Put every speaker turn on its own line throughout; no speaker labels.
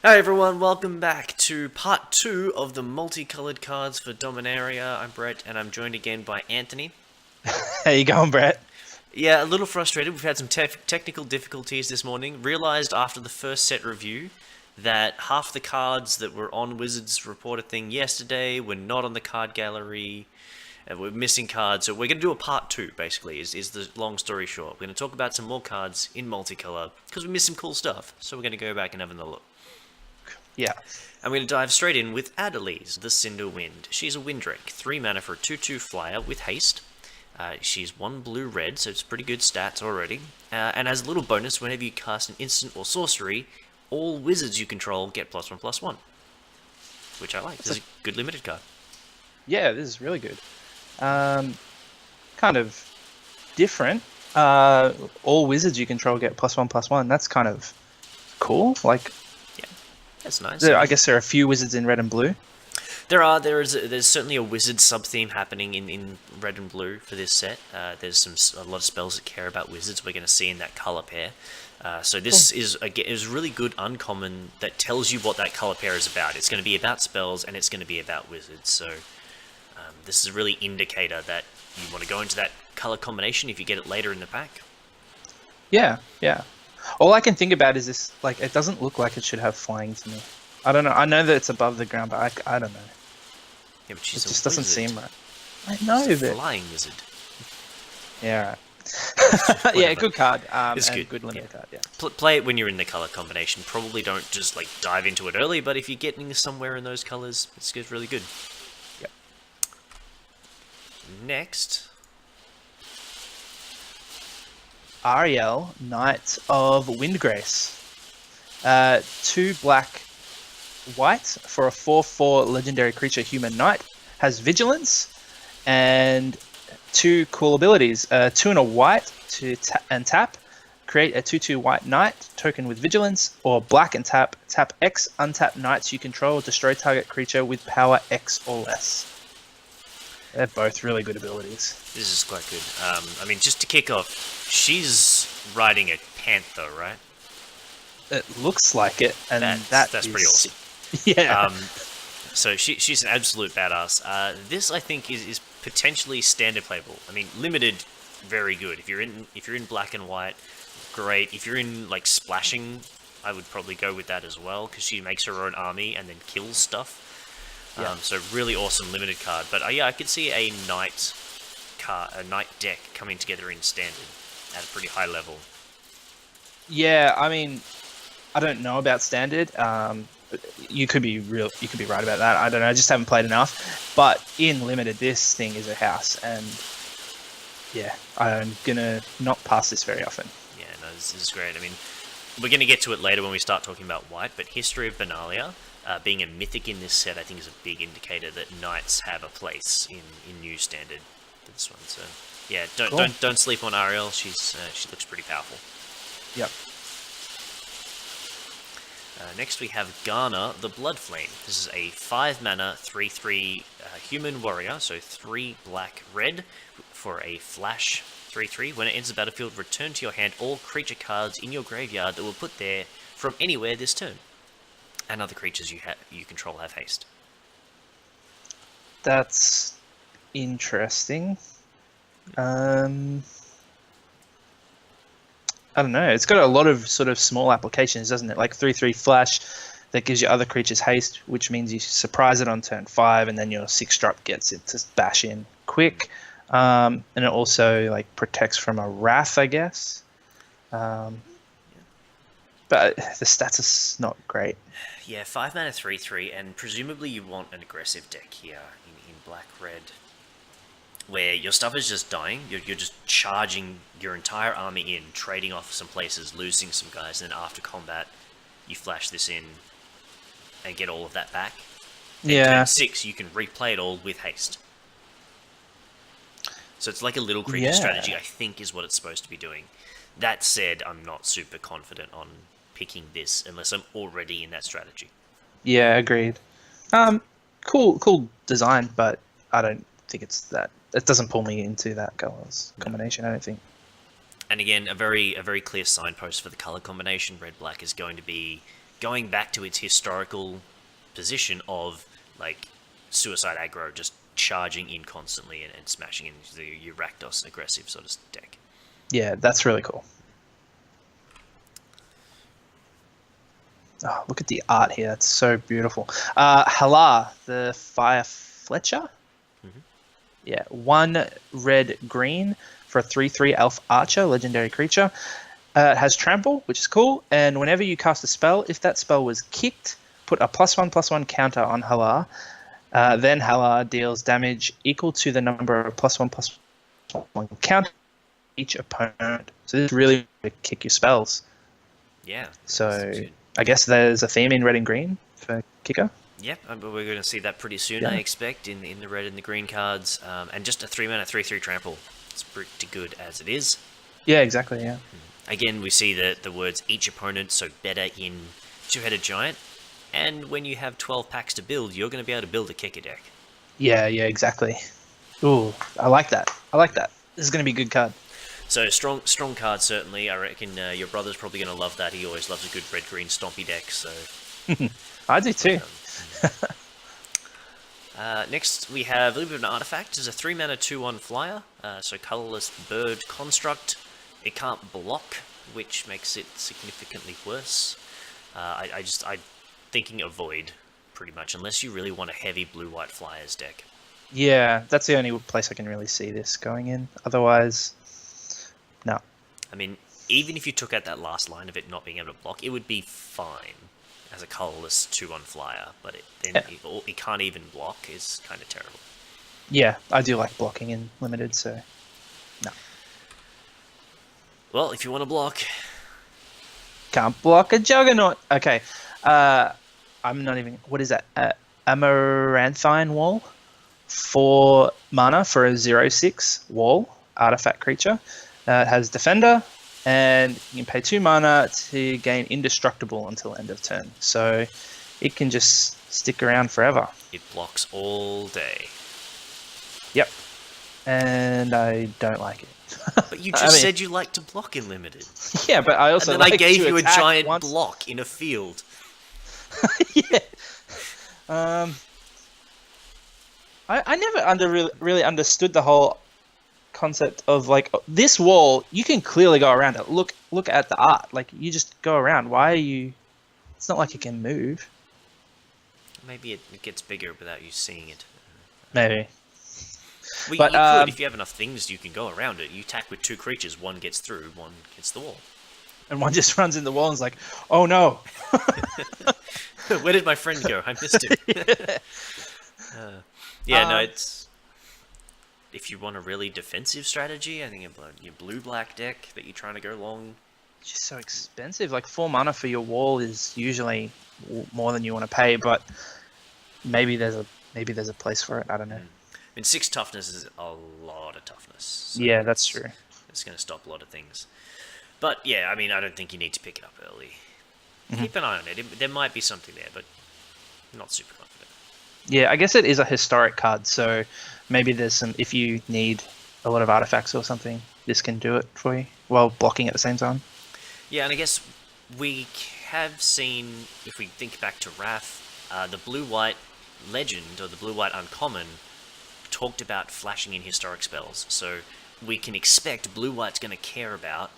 Hi everyone, welcome back to part 2 of the multicolored cards for Dominaria. I'm Brett and I'm joined again by Anthony.
How you going, Brett?
Yeah, a little frustrated. We've had some technical difficulties this morning. Realized after the first set review that half the cards that were on Wizards reported thing yesterday were not on the card gallery. We're missing cards, so we're going to do a part 2 basically, is the long story short. We're going to talk about some more cards in multicolor because we missed some cool stuff, so we're going to go back and have another look.
Yeah.
I'm going to dive straight in with Adeliz, the Cinder Wind. She's a Windrake, 3 mana for a 2/2 flyer with haste. She's 1 blue-red, so it's pretty good stats already. And as a little bonus, whenever you cast an instant or sorcery, all wizards you control get +1/+1. Which I like. This is a good limited card.
Yeah, this is really good. Kind of different. All wizards you control get +1/+1. That's kind of cool. Like,
Yeah, that's nice.
I guess there are a few wizards in red and blue.
There's certainly a wizard sub-theme happening in red and blue for this set. There's a lot of spells that care about wizards we're going to see in that color pair. So this is really good uncommon that tells you what that color pair is about. It's going to be about spells and it's going to be about wizards. So this is a really indicator that you want to go into that color combination if you get it later in the pack.
Yeah, yeah. All I can think about is this. Like, it doesn't look like it should have flying to me. I don't know. I know that it's above the ground, but I don't know.
Yeah, but
It
she's a
just doesn't
wizard.
seem right. I know,
She's a
but
flying wizard.
yeah, right. Yeah,
Whatever.
good card.
It's
And
good.
good
Yeah.
limited card. Yeah.
Play it when you're in the color combination. Probably don't just like dive into it early, but if you're getting somewhere in those colors, it's really good.
Yep.
Next,
Ariel, Knight of Windgrace. 2 black, white for a 4/4 legendary creature human knight. Has vigilance and 2 cool abilities. 2 and a white to tap. Create a 2/2 white knight token with vigilance, or black and tap. Tap X untap knights you control. Destroy target creature with power X or less. They're both really good abilities.
this is quite good. I mean, just to kick off, she's riding a panther, right?
It looks like it, and
That's
is
pretty awesome.
Yeah.
So she's an absolute badass. This I think is potentially standard playable. I mean, limited, very good. If you're in black and white, great. If you're in like splashing, I would probably go with that as well because she makes her own army and then kills stuff.
Yeah.
So really awesome limited card. But yeah, I could see a knight deck coming together in standard at a pretty high level.
Yeah, I mean, I don't know about standard. You could be right about that. I don't know. I just haven't played enough. But in limited, this thing is a house, and yeah, I'm gonna not pass this very often.
Yeah, no, this is great. I mean, we're going to get to it later when we start talking about white, but History of Benalia, being a mythic in this set, I think is a big indicator that knights have a place in new standard for this one. So yeah,
Cool.
don't sleep on Ariel. She looks pretty powerful.
Yep.
Next we have Garner, the Blood Flame. This is a 5 mana 3/3 human warrior, so 3 black red for a flash 3/3. When it enters the battlefield, return to your hand all creature cards in your graveyard that were put there from anywhere this turn. And other creatures you control have haste.
That's interesting. I don't know. It's got a lot of sort of small applications, doesn't it? Like 3/3 flash that gives your other creatures haste, which means you surprise it on turn 5, and then your 6-drop gets it to bash in quick. And it also like protects from a wrath, I guess. But the stats are not great.
Yeah, 5 mana 3/3, and presumably you want an aggressive deck here in black red, where your stuff is just dying. You're just charging your entire army in, trading off some places, losing some guys, and then after combat, you flash this in and get all of that back. And
Yeah.
turn 6, you can replay it all with haste. So it's like a little creature
Yeah.
strategy, I think, is what it's supposed to be doing. That said, I'm not super confident on picking this unless I'm already in that strategy.
Yeah, agreed. Cool design, but I don't think it's that. It doesn't pull me into that colors combination. I don't think.
And again, a very clear signpost for the color combination. Red black is going to be going back to its historical position of like suicide aggro, just charging in constantly and smashing into your Rakdos aggressive sort of deck.
Yeah, that's really cool. Oh, look at the art here. That's so beautiful. Halar, the Fire Fletcher.
Mm-hmm.
Yeah, 1 red green for a 3/3 elf archer, legendary creature. It has trample, which is cool. And whenever you cast a spell, if that spell was kicked, put a +1/+1 counter on Halar. Then Halar deals damage equal to the number of +1/+1 counter each opponent. So this is really to kick your spells.
Yeah.
So I guess there's a theme in red and green for kicker.
Yep, but we're going to see that pretty soon,
Yeah.
I expect, in the red and the green cards. And just a 3-mana 3/3 trample. It's pretty good as it is.
Yeah, exactly. Yeah.
Again, we see the words each opponent, so better in Two-Headed Giant. And when you have 12 packs to build, you're going to be able to build a kicker deck.
Yeah, exactly. Ooh, I like that. This is going to be a good card.
So strong card, certainly. I reckon your brother's probably going to love that. He always loves a good red-green stompy deck, so...
I do too.
Next, we have a little bit of an artifact. It's a 3-mana 2/1 flyer, so colorless bird construct. It can't block, which makes it significantly worse. I'm thinking avoid, pretty much, unless you really want a heavy blue-white flyers deck.
Yeah, that's the only place I can really see this going in. Otherwise, no.
I mean, even if you took out that last line of it not being able to block, it would be fine as a colorless 2/1 flyer, but it can't even block is kind of terrible.
Yeah, I do like blocking in limited, so no.
Well, if you want to block,
Can't block a Juggernaut. Okay, I'm not even. What is that? Amaranthine Wall, 4 mana for a 0/6 wall artifact creature. It has Defender, and you can pay 2 mana to gain Indestructible until end of turn. So it can just stick around forever.
it blocks all day.
Yep, and I don't like it.
But you just said you like to block in limited.
Yeah, but I also
And then I
like
gave
to
you a
attack
giant
once.
block in a field.
Yeah. I never really understood the whole concept of like this wall. You can clearly go around it. Look at the art. Like you just go around. Why are you? It's not like it can move.
Maybe it gets bigger without you seeing it.
Maybe.
Well,
But,
you could, if you have enough things, you can go around it. You attack with 2 creatures, one gets through, one hits the wall.
And one just runs in the wall and is like, oh no.
Where did my friend go? I missed him. No, it's... If you want a really defensive strategy, I think your blue-black deck that you're trying to go long...
It's just so expensive. Like 4 mana for your wall is usually more than you want to pay, but maybe there's a place for it. I don't know.
I mean, 6 toughness is a lot of toughness. So
Yeah, that's true.
It's going to stop a lot of things. But yeah, I mean, I don't think you need to pick it up early. Keep an eye on it. There might be something there, but not super confident.
Yeah, I guess it is a historic card, so maybe there's some. If you need a lot of artifacts or something, this can do it for you while blocking at the same time.
Yeah, and I guess we have seen, if we think back to Wrath, the blue-white legend, or the blue-white uncommon, talked about flashing in historic spells. So we can expect blue-white's going to care about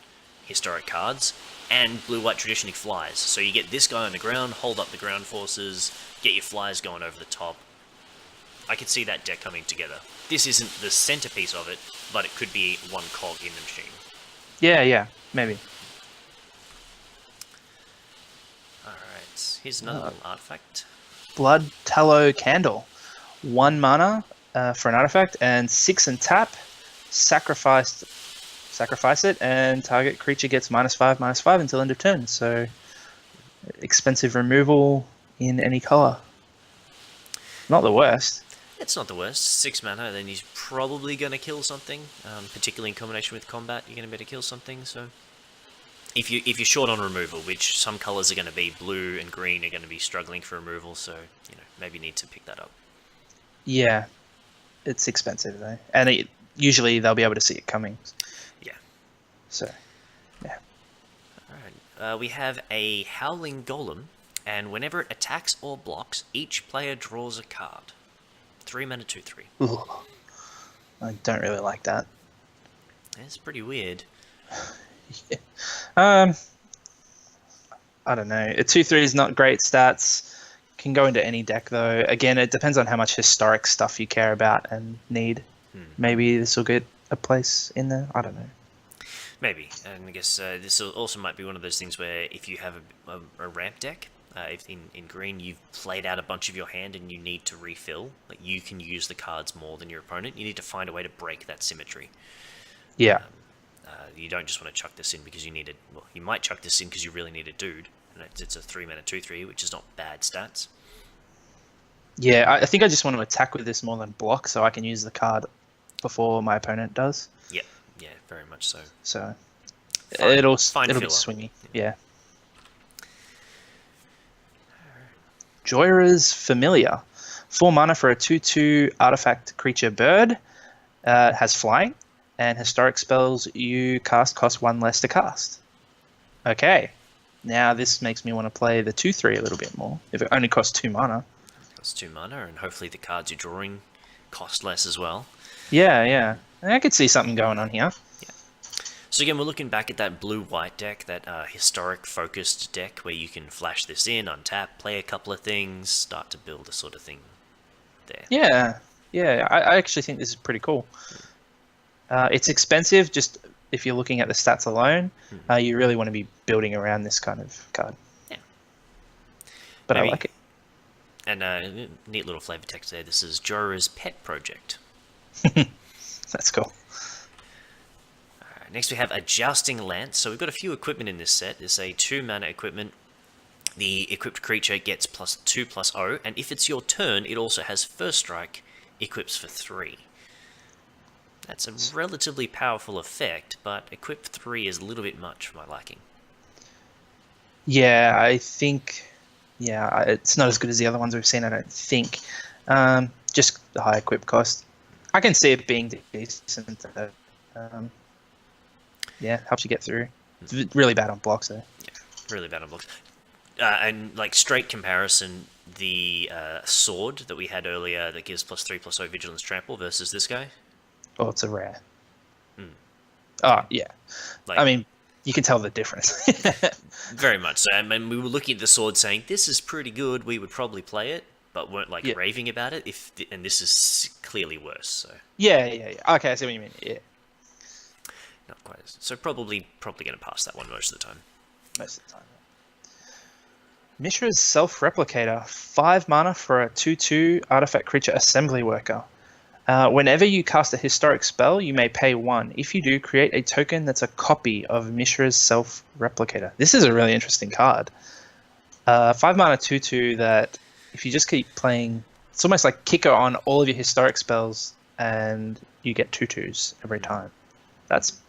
historic cards, and blue-white traditionally flies. So you get this guy on the ground, hold up the ground forces, get your flyers going over the top. I could see that deck coming together. This isn't the centerpiece of it, but it could be one cog in the machine.
Yeah, maybe.
Alright, here's another little artifact.
Blood Tallow Candle, 1 mana for an artifact, and 6 and tap. Sacrifice it, and target creature gets -5/-5 until end of turn. So expensive removal in any color. Not the worst.
It's not the worst. 6 mana, then he's probably going to kill something. Particularly in combination with combat, you're going to be able to kill something. So, if you're short on removal, which some colors are going to be, blue and green are going to be struggling for removal. So maybe you need to pick that up.
Yeah, it's expensive though, and usually they'll be able to see it coming.
Yeah.
So, yeah.
All right. We have a Howling Golem. And whenever it attacks or blocks, each player draws a card. 3 mana, 2/3.
Ugh. I don't really like that.
It's pretty weird.
Um, I don't know. A 2/3 is not great stats. Can go into any deck though. Again, it depends on how much historic stuff you care about and need. Maybe this will get a place in there. I don't know.
Maybe, and I guess this also might be one of those things where if you have a ramp deck, if in green you've played out a bunch of your hand and you need to refill, like you can use the cards more than your opponent. You need to find a way to break that symmetry.
Yeah.
You don't just want to chuck this in because you need it. Well, you might chuck this in because you really need a dude. And it's a 3 mana 2/3, which is not bad stats.
Yeah, I think I just want to attack with this more than block, so I can use the card before my opponent does.
Yeah, very much so.
So
Fine-
it'll
fine
be
filler.
swingy. Yeah. Joyra's Familiar. 4 mana for a 2/2 artifact creature bird. Has flying, and historic spells you cast cost 1 less to cast. Okay. Now this makes me want to play the 2/3 a little bit more. If it only costs 2 mana.
That's 2 mana, and hopefully the cards you're drawing cost less as well.
Yeah. I could see something going on here.
So again, we're looking back at that blue-white deck, that historic-focused deck, where you can flash this in, untap, play a couple of things, start to build a sort of thing there.
Yeah. I actually think this is pretty cool. It's expensive, just if you're looking at the stats alone. You really want to be building around this kind of card.
Yeah.
But
Maybe.
I like it.
And neat little flavor text there. This is Jorah's pet project.
That's cool.
Next we have a Jousting Lance. So we've got a few equipment in this set. It's a 2 mana equipment. The equipped creature gets +2/+0, and if it's your turn, it also has First Strike, equips for 3. That's a relatively powerful effect, but equip 3 is a little bit much for my liking.
Yeah, I think... Yeah, it's not as good as the other ones we've seen, I don't think. Just the high equip cost. I can see it being decent. Yeah, helps you get through. It's really bad on blocks, though.
Yeah, really bad on blocks. And like straight comparison, the sword that we had earlier that gives +3/+0 Vigilance Trample versus this guy.
Oh, it's a rare. Oh, yeah.
Like,
I mean, you can tell the difference.
very much so. I mean, we were looking at the sword saying, this is pretty good, we would probably play it, but weren't like raving about it. And this is clearly worse. So
Yeah. Okay, I see what you mean. Yeah.
not quite. So probably going to pass that one most of the time.
Most of the time. Mishra's Self-Replicator. 5 mana for a 2/2 artifact creature assembly worker. Whenever you cast a historic spell, you may pay 1. If you do, create a token that's a copy of Mishra's Self-Replicator. This is a really interesting card. 5 mana 2/2 that if you just keep playing, it's almost like kicker on all of your historic spells and you get 2/2s every time. That's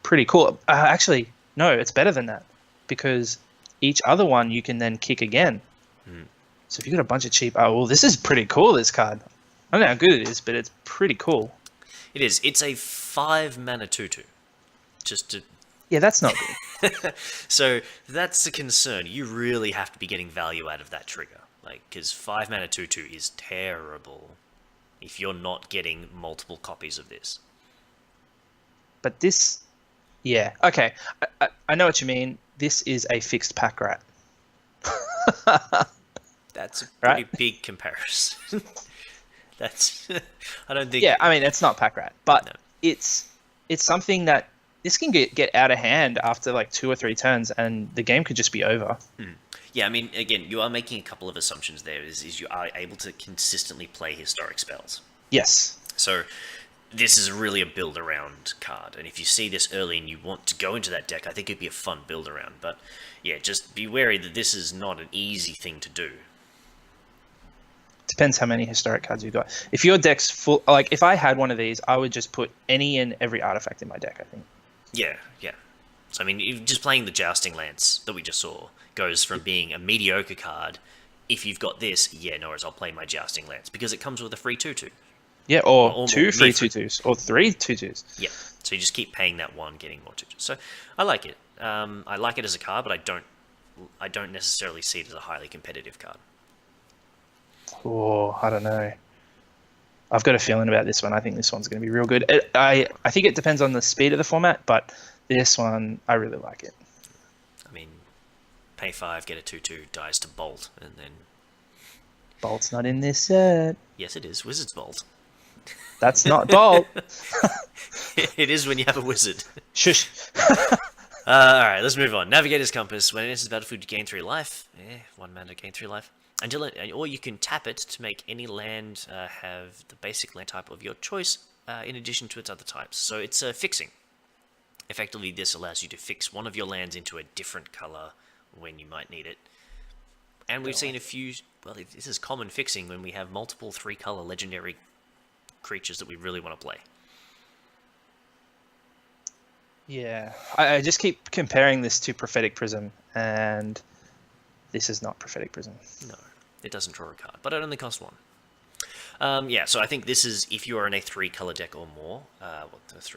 pretty cool. Actually, no, it's better than that because each other one you can then kick again. So if you've got a bunch of cheap... Oh, well, this is pretty cool, this card. I don't know how good it is, but it's pretty cool.
It is. It's a 5 mana 2/2. Just to...
Yeah, that's not good.
So that's the concern. You really have to be getting value out of that trigger. Like, because 5 mana 2/2 is terrible if you're not getting multiple copies of this.
But this... Yeah, okay. I know what you mean. This is a fixed pack rat.
That's a pretty big comparison. That's... I don't think...
Yeah, I mean, it's not pack rat, but
No.
it's something that this can get out of hand after like 2 or 3 turns and the game could just be over.
Yeah, I mean, again, you are making a couple of assumptions there. Is you are able to consistently play historic spells.
Yes.
So this is really a build-around card. And if you see this early and you want to go into that deck, I think it'd be a fun build-around. But yeah, just be wary that this is not an easy thing to do.
Depends how many historic cards you've got. If your deck's full... Like, if I had one of these, I would just put any and every artifact in my deck, I think.
Yeah. So, I mean, just playing the Jousting Lance that we just saw goes from being a mediocre card. If you've got this, yeah, no worries, I'll play my Jousting Lance. Because it comes with a free 2/2.
Yeah, or 2 free 2/2s, or 3 2/2s.
Yeah, so you just keep paying that one, getting more 2/2s. So, I like it. I like it as a card, but I don't I don't necessarily see it as a highly competitive card.
Oh, I don't know. I've got a feeling about this one. I think this one's going to be real good. I think it depends on the speed of the format, but this one, I really like it.
I mean, pay 5, get a 2/2, dies to Bolt, and then
Bolt's not in this set.
yes, it is Wizard's Bolt.
That's not Bolt.
It is when you have a wizard.
Shush.
Alright, let's move on. Navigator's Compass. When it enters the battlefield, you gain 3 life. 1 mana, gain 3 life. Or you can tap it to make any land have the basic land type of your choice, in addition to its other types. So it's fixing. Effectively, this allows you to fix one of your lands into a different color when you might need it. And we've seen a few... Well, this is common fixing when we have multiple 3-color legendary creatures that we really want to play.
Yeah, I just keep comparing this to Prophetic Prism, and this is not Prophetic Prism.
No, it doesn't draw a card, but it only costs 1. Yeah, so I think this is if you are in a 3-color deck or more.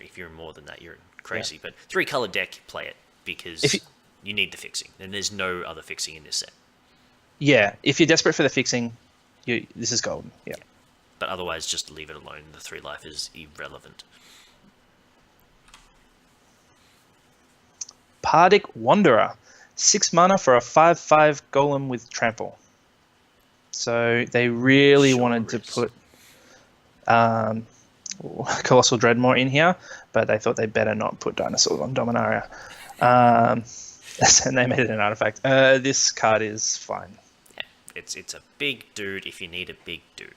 If you're more than that, you're crazy. Yeah. But 3-color deck, play it because you need the fixing, and there's no other fixing in this set.
Yeah, if you're desperate for the fixing, this is golden. Yeah.
But otherwise, just leave it alone. The 3 life is irrelevant.
Pardic Wanderer, 6 mana for a 5/5 golem with trample. So they really wanted to put Colossal Dreadmore in here, but they thought they better not put dinosaurs on Dominaria. And they made it an artifact. This card is fine.
Yeah, it's a big dude if you need a big dude.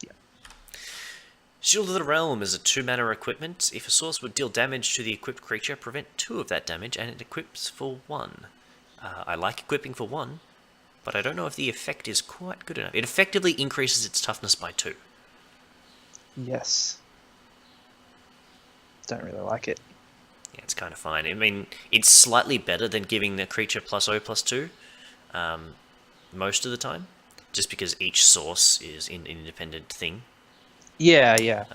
Yeah.
Shield of the Realm is a 2-mana equipment. If a source would deal damage to the equipped creature, prevent 2 of that damage, and it equips for 1. I like equipping for 1, but I don't know if the effect is quite good enough. It effectively increases its toughness by 2.
Yes. Don't really like it.
Yeah, it's kind of fine. I mean, it's slightly better than giving the creature +0/+2 most of the time, just because each source is an independent thing.
Yeah, yeah.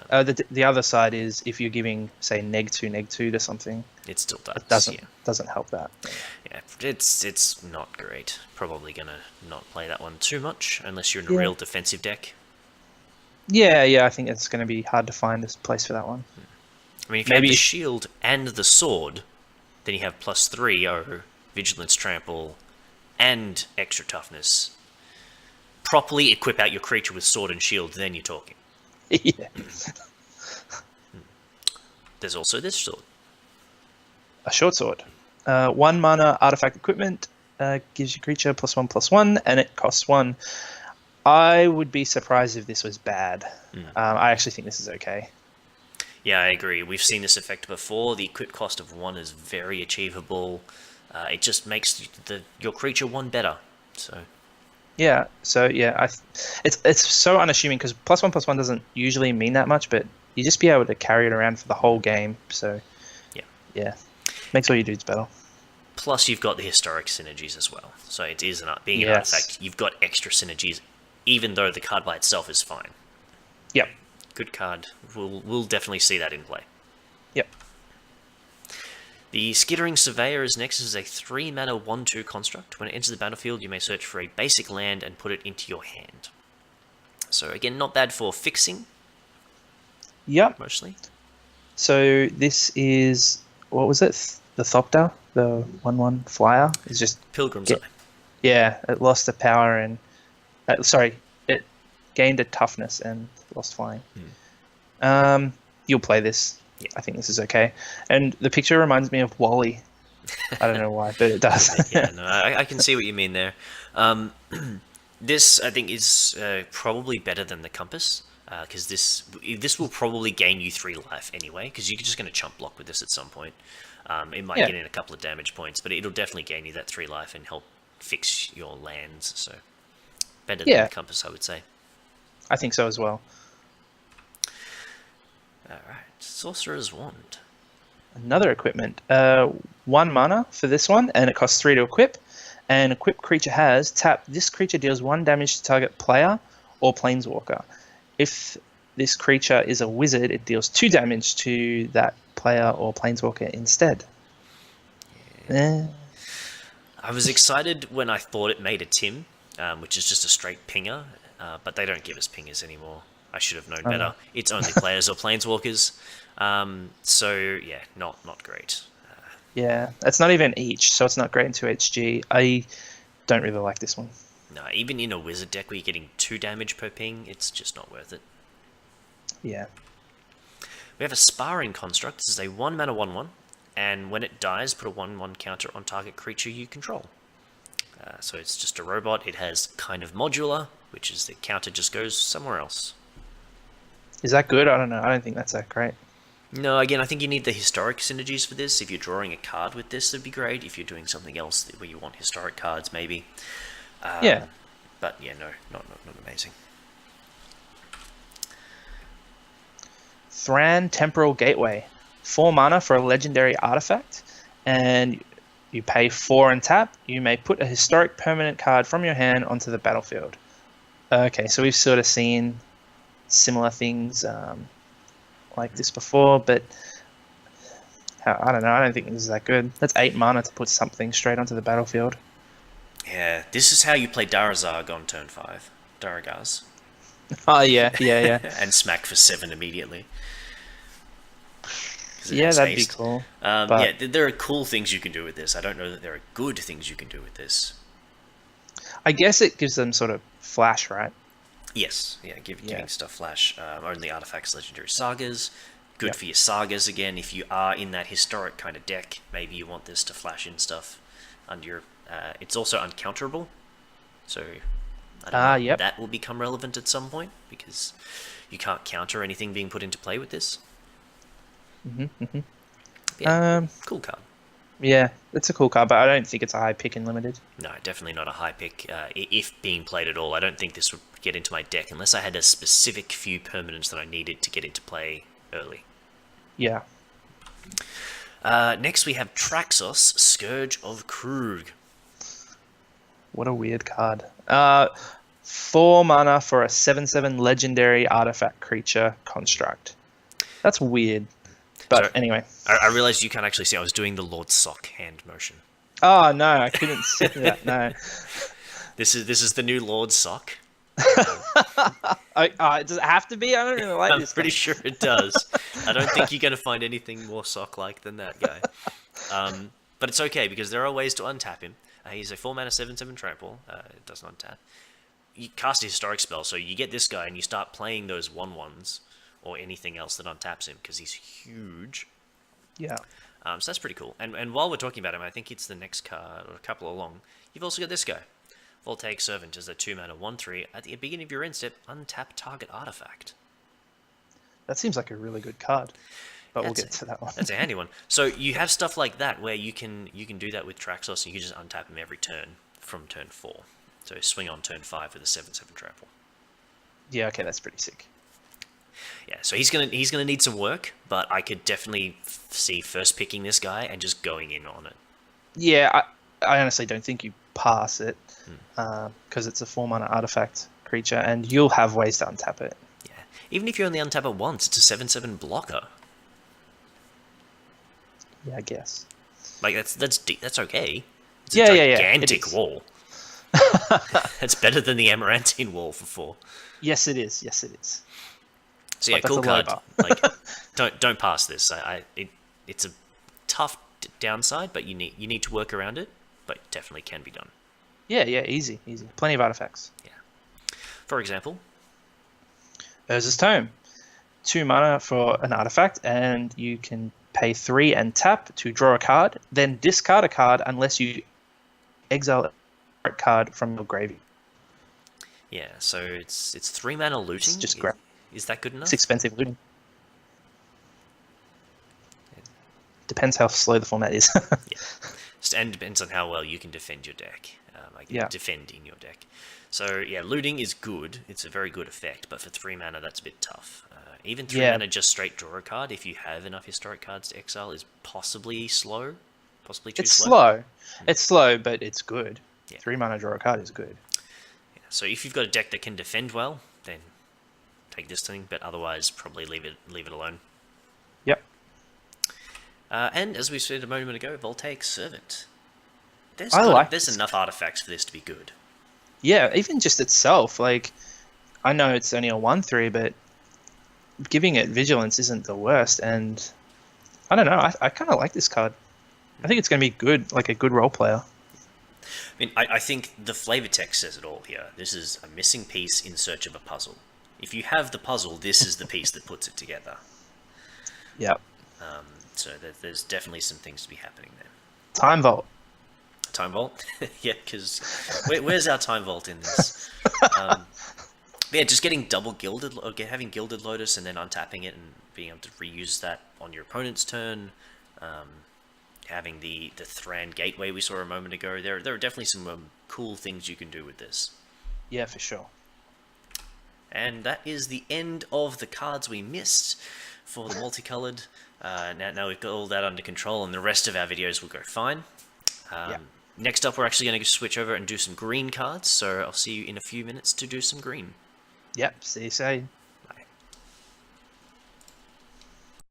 The other side is if you're giving, say, -2/-2 to something,
it still does.
It doesn't help that.
Yeah, it's not great. Probably gonna not play that one too much unless you're in a real defensive deck.
Yeah. I think it's going to be hard to find a place for that one.
I mean, if you have the shield and the sword, then you have +3 vigilance, trample, and extra toughness. Properly equip out your creature with sword and shield, then you're talking.
Yeah.
There's also this sword.
A short sword. 1 mana artifact equipment, gives your creature +1/+1, and it costs 1. I would be surprised if this was bad. I actually think this is okay.
Yeah, I agree. We've seen this effect before. The equip cost of 1 is very achievable. It just makes your creature 1 better. So.
Yeah. It's so unassuming because +1/+1 doesn't usually mean that much, but you just be able to carry it around for the whole game. So. Yeah. Makes all your dudes better.
Plus, you've got the historic synergies as well. So it is being an artifact. You've got extra synergies, even though the card by itself is fine.
Yep.
Good card. We'll definitely see that in play.
Yep.
The Skittering Surveyor is next. As a 3-mana 1/2 construct. When it enters the battlefield, you may search for a basic land and put it into your hand. So again, not bad for fixing.
Yep.
Mostly.
So this is, what was it? The Thopter, the 1/1 flyer, is just
Pilgrim's Eye.
Yeah, it lost the power and it gained a toughness and lost flying. You'll play this. Yeah. I think this is okay. And the picture reminds me of Wally. I don't know why, but it does.
Yeah, no, I can see what you mean there. This, I think, is probably better than the Compass, because this will probably gain you 3 life anyway, because you're just going to chump block with this at some point. It might get in a couple of damage points, but it'll definitely gain you that 3 life and help fix your lands, so better than the Compass, I would say.
I think so as well.
Alright, Sorcerer's Wand.
Another equipment. 1 mana for this one, and it costs 3 to equip. And equipped creature has tap. This creature deals 1 damage to target player or planeswalker. If this creature is a wizard, it deals 2 damage to that player or planeswalker instead.
I was excited when I thought it made a Tim, which is just a straight pinger, but they don't give us pingers anymore. I should have known
Oh, no.
better. It's only players or planeswalkers. So yeah, not great.
Yeah, it's not even each, so it's not great into HG. I don't really like this one.
No, even in a wizard deck where you're getting 2 damage per ping, it's just not worth it.
Yeah.
We have a Sparring Construct. This is a 1 mana 1/1, and when it dies, put a 1/1 counter on target creature you control. So it's just a robot. It has kind of modular, which is the counter just goes somewhere else.
Is that good? I don't know. I don't think that's that great.
No, again, I think you need the historic synergies for this. If you're drawing a card with this, that'd be great. If you're doing something else where you want historic cards, maybe.
Yeah.
But yeah, no, not amazing.
Thran Temporal Gateway. 4 mana for a legendary artifact, and you pay 4 and tap. You may put a historic permanent card from your hand onto the battlefield. Okay, so we've sort of seen similar things like this before, but I don't know. I don't think this is that good. That's 8 mana to put something straight onto the battlefield.
Yeah, this is how you play Darazarg on turn 5. Daragars.
Oh, yeah.
And smack for 7 immediately.
Yeah, that'd be cool.
Yeah, there are cool things you can do with this. I don't know that there are good things you can do with this.
I guess it gives them sort of flash, right?
Yes, yeah, giving stuff flash. Only artifacts, legendary sagas. Good for your sagas again. If you are in that historic kind of deck, maybe you want this to flash in stuff under your. It's also uncounterable, so I don't know. That will become relevant at some point because you can't counter anything being put into play with this. Yeah, cool card.
Yeah, it's a cool card, but I don't think it's a high pick in limited.
No, definitely not a high pick. If being played at all, I don't think this would get into my deck unless I had a specific few permanents that I needed to get into play early.
Yeah.
Next we have Traxos, Scourge of Krug.
What a weird card. 4 mana for a 7/7 legendary artifact creature construct. That's weird. But anyway.
I realized you can't actually see. I was doing the Lord Sock hand motion.
Oh, no, I couldn't see that, no.
This is the new Lord Sock.
Does it have to be? I don't really like this.
I'm pretty sure it does. I don't think you're going to find anything more Sock-like than that guy. But it's okay, because there are ways to untap him. He's a 4 mana 7/7 trample. It doesn't untap. You cast a historic spell, so you get this guy and you start playing those 1/1s or anything else that untaps him, because he's huge.
Yeah.
So that's pretty cool. And while we're talking about him, I think it's the next card, or a couple along. You've also got this guy. Voltaic Servant is a 2 mana 1/3. At the beginning of your end step, untap target artifact.
That seems like a really good card. But we'll get to that one.
That's a handy one. So you have stuff like that where you can do that with Traxos, and you can just untap him every turn from turn 4. So swing on turn 5 with a 7/7 trample.
Yeah, okay, that's pretty sick.
Yeah, so he's gonna need some work, but I could definitely see first picking this guy and just going in on it.
Yeah, I honestly don't think you pass it because it's a 4 mana artifact creature, and you'll have ways to untap it.
Yeah, even if you only untap it once, it's a 7/7 blocker.
Yeah, I guess.
Like that's okay. It's
a
gigantic wall. It's better than the Amarantine wall for 4.
Yes, it is. Yes, it is.
So yeah, cool card. Like, don't pass this. It's a tough downside, but you need to work around it. But definitely can be done.
Yeah, easy. Plenty of artifacts.
Yeah. For example,
Urza's Tome. 2 mana for an artifact, and you can pay 3 and tap to draw a card, then discard a card unless you exile a card from your graveyard.
Yeah, so it's 3 mana looting.
It's just great.
Is that good enough?
It's expensive looting. Depends how slow the format is.
Yeah, and depends on how well you can defend your deck. Defending your deck. So yeah, looting is good. It's a very good effect, but for 3 mana, that's a bit tough. Even 3 mana, just straight draw a card, if you have enough historic cards to exile, is possibly slow. Possibly too slow.
It's slow, but it's good.
Yeah.
3 mana draw a card is good.
Yeah. So if you've got a deck that can defend well, then take this thing, but otherwise probably leave it alone.
Yep.
And as we said a moment ago, Voltaic Servant.
I like
there's
this.
enough artifacts for this to be good.
Yeah, even just itself. Like, I know it's only a 1/3, but giving it vigilance isn't the worst. And I don't know. I kind of like this card. I think it's going to be good, like a good role player.
I mean, I think the flavor text says it all here. This is a missing piece in search of a puzzle. If you have the puzzle, this is the piece that puts it together.
Yeah.
So there's definitely some things to be happening there.
Time Vault.
Time Vault? Yeah, because where's our Time Vault in this? Yeah, just getting double gilded, or having Gilded Lotus and then untapping it and being able to reuse that on your opponent's turn. Having the Thran Gateway we saw a moment ago. There are definitely some cool things you can do with this.
Yeah, for sure.
And that is the end of the cards we missed for the multicolored. Now we've got all that under control, and the rest of our videos will go fine. Next up, we're actually going to switch over and do some green cards, so I'll see you in a few minutes to do some green.
Yep, see you soon.